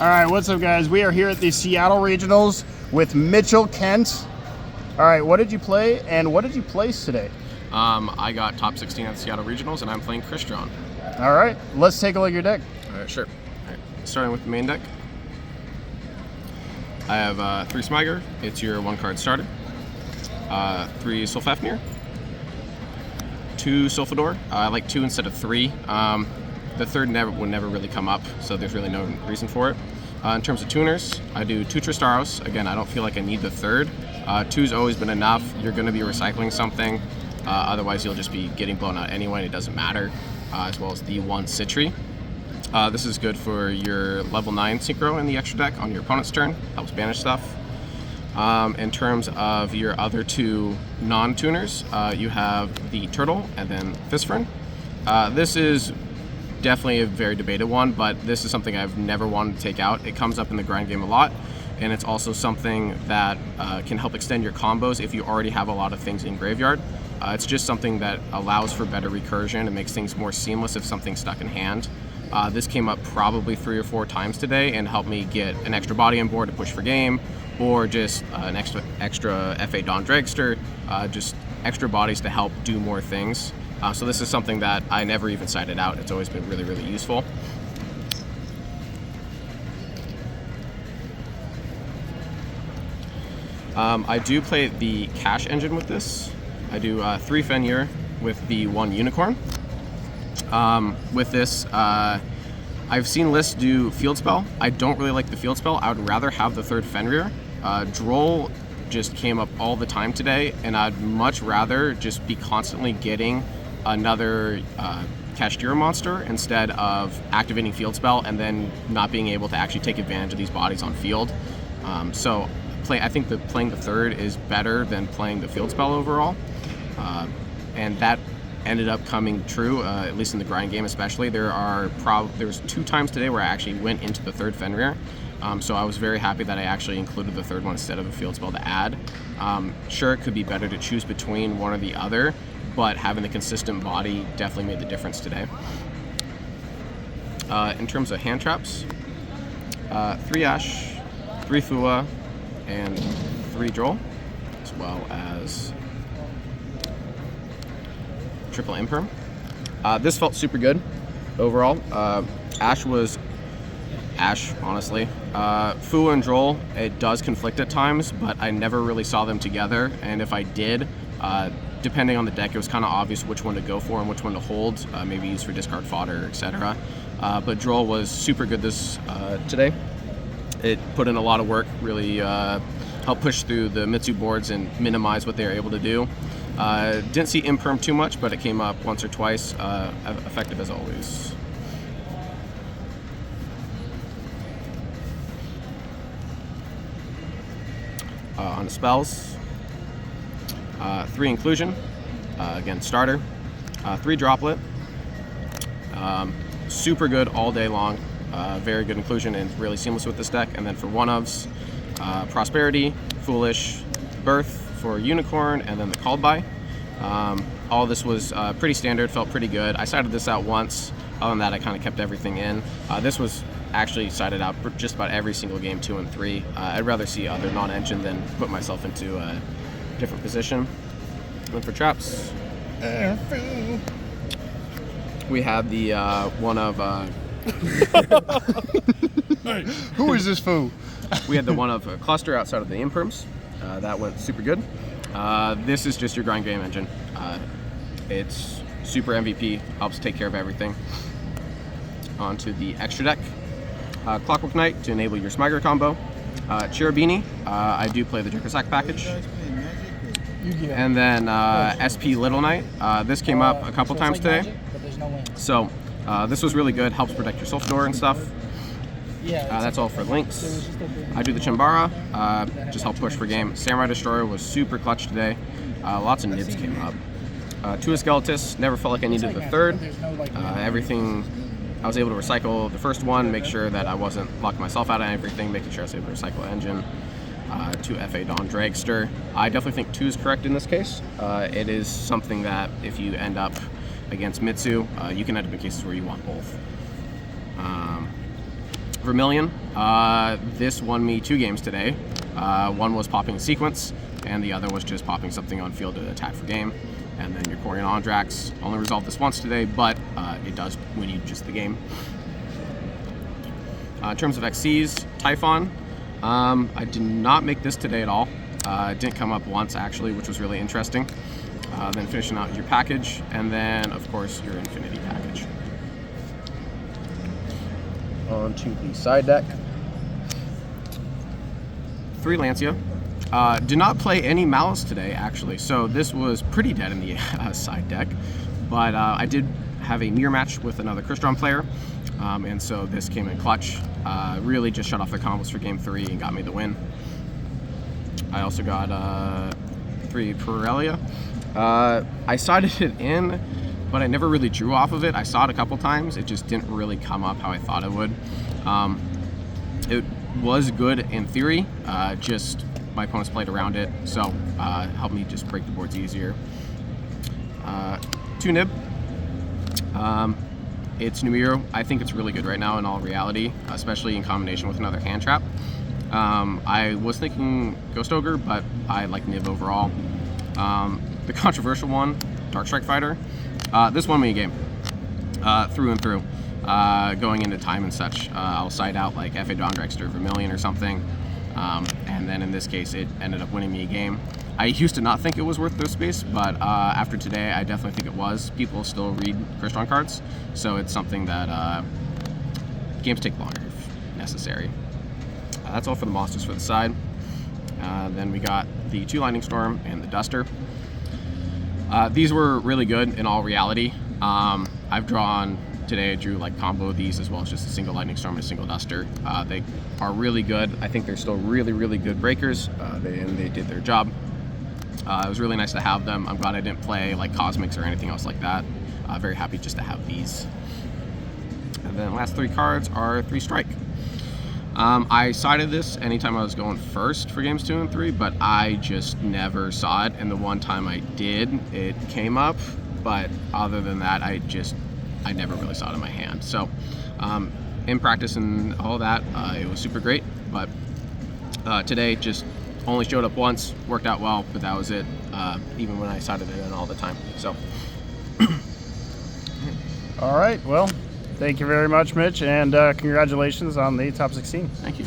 All right, what's up, guys? We are here at the Seattle Regionals with Mitchell Kent. All right, what did you play and what did you place today? I got top 16 at the Seattle Regionals, and I'm playing Crystron. All right, let's take a look at your deck. Sure. All right. Starting with the main deck, I have 3 Smiger. It's your 1-card starter. 3 Sulfafnir. 2 Sulfador. I like 2 instead of 3. The third would never really come up, so there's really no reason for it. In terms of tuners, I do 2 Tristaros. Again, I don't feel like I need the third. 2's always been enough. You're going to be recycling something. Otherwise, you'll just be getting blown out anyway, and it doesn't matter. As well as the 1 Citri. This is good for your level 9 Synchro in the extra deck on your opponent's turn. Helps banish stuff. In terms of your other 2 non-tuners, you have the Turtle and then Fisfern. This is definitely a very debated one, but this is something I've never wanted to take out. It comes up in the grind game a lot, and it's also something that can help extend your combos if you already have a lot of things in graveyard. It's just something that allows for better recursion and makes things more seamless if something's stuck in hand. This came up probably 3 or 4 times today and helped me get an extra body on board to push for game, or just an extra FA Dawn Dragster, just extra bodies to help do more things. So this is something that I never even cited out. It's always been really, really useful. I do play the Cash engine with this. I do 3 Fenrir with the 1 Unicorn. With this, I've seen lists do Field Spell. I don't really like the Field Spell. I would rather have the 3rd Fenrir. Droll just came up all the time today, and I'd much rather just be constantly getting another Kashtira monster instead of activating Field Spell and then not being able to actually take advantage of these bodies on field. So I think that playing the 3rd is better than playing the Field Spell overall. And that ended up coming true, at least in the grind game especially. There's 2 times today where I actually went into the 3rd Fenrir. So I was very happy that I actually included the 3rd one instead of a Field Spell to add. Sure, it could be better to choose between one or the other, but having the consistent body definitely made the difference today. In terms of hand traps, 3 Ash, 3 Fua, and 3 Droll, as well as triple Imperm. This felt super good overall. Ash was Ash, honestly. Fua and Droll, it does conflict at times, but I never really saw them together, and if I did, depending on the deck, it was kind of obvious which one to go for and which one to hold, maybe use for discard fodder, etc. But Droll was super good this today. It put in a lot of work, really helped push through the Mitsu boards and minimize what they were able to do. Didn't see Imperm too much, but it came up once or twice, effective as always. On the spells, 3 Inclusion, again starter, 3 Droplet, super good all day long, very good inclusion and really seamless with this deck. And then for 1-ofs, Prosperity, Foolish, Birth for Unicorn, and then the Called By. All this was pretty standard, felt pretty good. I sided this out once. Other than that, I kind of kept everything in. This was actually sided out for just about every single game, 2 and 3. I'd rather see other non-engine than put myself into a different position. And then for traps, we have the one of... Who is this fool? We had the one of Cluster outside of the Imperms. That went super good. This is just your grind game engine. It's super MVP, helps take care of everything. Onto the extra deck. Clockwork Knight to enable your Smiger combo. Cherubini, I do play the Drakazak package. And then SP Little Knight. This came up a couple times today. So this was really good, helps protect your Sulfador and stuff. That's all for links. I do the Chimbara, just help push for game. Samurai Destroyer was super clutch today. Lots of nibs came up. 2 Skeletus, never felt like I needed the 3rd. Everything, I was able to recycle the first one, make sure that I wasn't locking myself out of everything, making sure I was able to recycle engine. 2 FA Dawn Dragster. I definitely think 2 is correct in this case. It is something that if you end up against Mitsu, you can end up in cases where you want both. Vermilion. This won me 2 games today. One was popping a sequence, and the other was just popping something on field to attack for game. And then your Corian Ondrax only resolved this once today, but it does win you just the game. In terms of XCs, Typhon. I did not make this today at all. It didn't come up once actually, which was really interesting. Then finishing out your package, and then of course your Infinity package. On to the side deck. 3 Lancia. Did not play any Malice today actually, so this was pretty dead in the side deck. But I did have a mirror match with another Crystron player, and so this came in clutch. Really just shut off the combos for game 3 and got me the win. I also got 3 Pirellia. I sided it in, but I never really drew off of it. I saw it a couple times. It just didn't really come up how I thought it would. It was good in theory, just my opponents played around it, so helped me just break the boards easier. 2 Nib. It's Numero. I think it's really good right now in all reality, especially in combination with another hand trap. I was thinking Ghost Ogre, but I like Nib overall. The controversial one, Dark Strike Fighter. This won me a game, through and through. Going into time and such, I'll side out like F.A. Dondrex or Vermilion or something, and then in this case it ended up winning me a game. I used to not think it was worth the space, but after today I definitely think it was. People still read Crystron cards, so it's something that games take longer if necessary. That's all for the monsters for the side. Then we got the 2 Lightning Storm and the Duster. These were really good in all reality. I've drawn today, I drew like combo of these as well as just a single Lightning Storm and a single Duster. They are really good. I think they're still really, really good breakers, and they did their job. It was really nice to have them. I'm glad I didn't play like Cosmics or anything else like that. Very happy just to have these. And then last 3 cards are 3 Strike. I sided this anytime I was going first for games 2 and 3, but I just never saw it, and the one time I did, it came up, but other than that, I never really saw it in my hand. So in practice and all that, it was super great, but today just only showed up once, worked out well, but that was it, even when I sided it in all the time. So all right, well, thank you very much, Mitch, and congratulations on the top 16. Thank you.